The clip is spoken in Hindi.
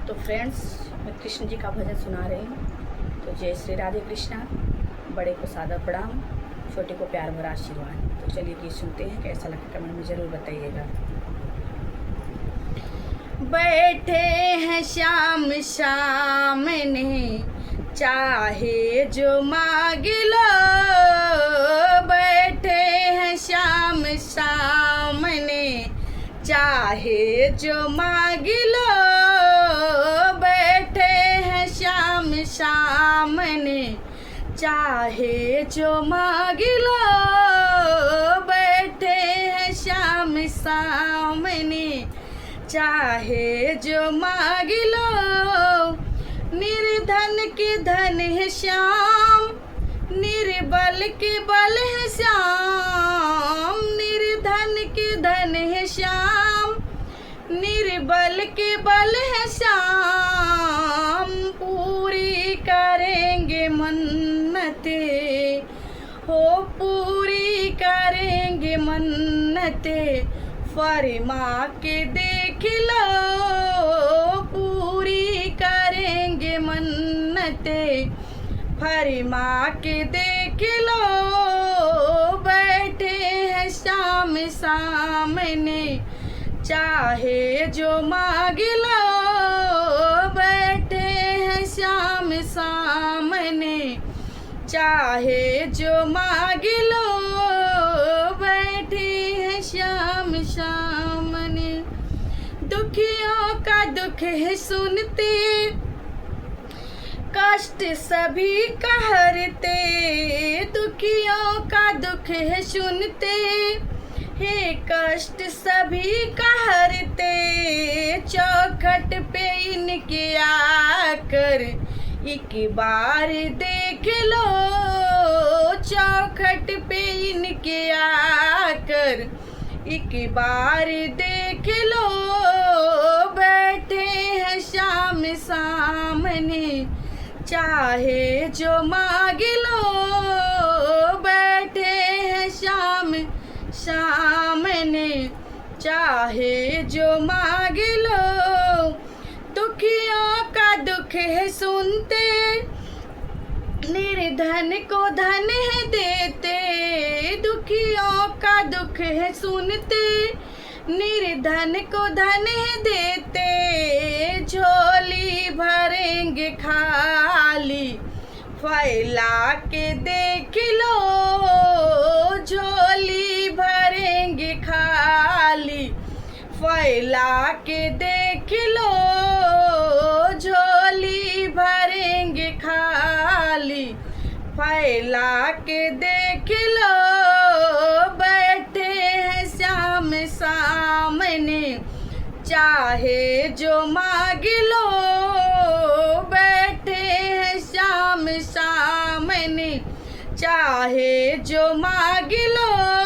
तो फ्रेंड्स, मैं कृष्ण जी का भजन सुना रही हूँ। तो जय श्री राधे कृष्णा। बड़े को सादर प्रणाम, छोटे को प्यार भरा आशीर्वाद। तो चलिए गीत सुनते हैं, कैसा लगा कमेंट में ज़रूर बताइएगा। बैठे हैं शाम सामने, चाहे जो मांग लो। बैठे हैं शाम सामने, चाहे जो मांग लो। बैठे हैं शाम सामने, चाहे जो मांग लो। बैठे हैं शाम सामने, चाहे जो मांग लो। निर्धन के धन है श्याम, निर्बल के बल है श्याम। निर्धन के धन है श्याम, निर्बल के बल है श्याम। पूरी करेंगे मन्नते हो, पूरी करेंगे मन्नते। फरमा के देख लो, पूरी करेंगे मन्नते। फरमा के देख लो। बैठे हैं शाम सामने, चाहे जो मांग लो। बैठे हैं शाम सामने, चाहे जो मांग लो। बैठे हैं शाम सामने, दुखियों का दुख है सुनते। कष्ट सभी का हरते, दुखियों का दुख है सुनते। हे कष्ट सभी का हरते। चौखट पे इनके आकर एक बार देख लो। चौखट पे इनके आकर एक बार देख लो। बैठे हैं शाम सामने, चाहे जो मांग लो। बैठे हैं शाम सामने, चाहे जो मांग लो। दुखियों का दुख है सुनते, निर्धन को धन है देते। दुखियों का दुख है सुनते, निर्धन को धन है देते। झोली भरेंगे खाली, फैला के देख लो। झोली भरेंगे खाली, फैला के देख लो। झोली भरेंगे खाली, फैला के देख लो। बैठे हैं शाम सामने, चाहे जो मांग लो। बैठे हैं शाम सामने, चाहे जो मांग लो।